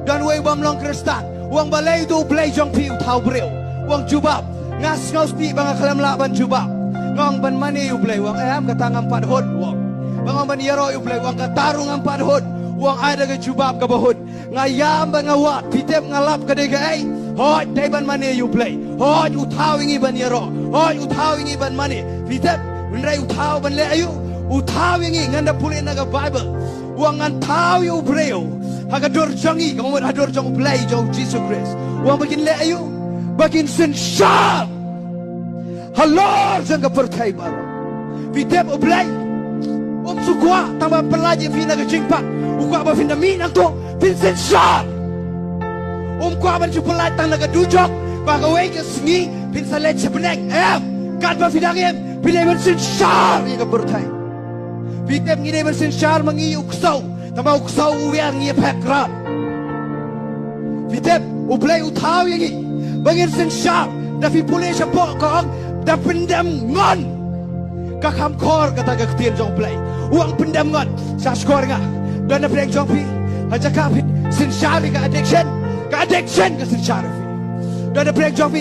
dan way bam long kristan wang balai tu blei jong piu thau breu wang jubab ngas ngaus pi bang kalam la ban jubab ngong ban mani yu blei wang am kata ngampat hod wang bang ban yaro yu blei wang kataru ngampat hod wang ada ke jubab ke bahud ngayam ban ngawat pitep ngalap ke dega ai hoj dai ban mani yu blei hoj u thau ingi ban yaro hoj u thau ingi ban mani pitep menrai u thau ban le ayu u thau ingi nganda pulin naga bible wang ngan thau yu breu hagador jangi kamu hador jong blei jong Jesus Christ wang bakin le ayu bakin sensyal halor jang ka pertai baru videp blei sukwa tambah pelaji fina ke jingpak ukwa ba fina minang to fin sensyal kwa ban jupelai tang naga dujok ba ka wei ke sengi fin salet sebeneng kat ba fina ngem pilih ban sensyal ni ka pertai videp ngide ban sensyal mangi uksau tambah uksau uwiang ngi pekrat videp blei uthau yangi bangin sensyal da fi pulih sapok kong da pendam ngon ka kham khor kata ka ktien jong blei uang pendam ngon sa skor nga dan da plek jong pi aja ka fit sensyal ka addiction ka sensyal dan da plek jong pi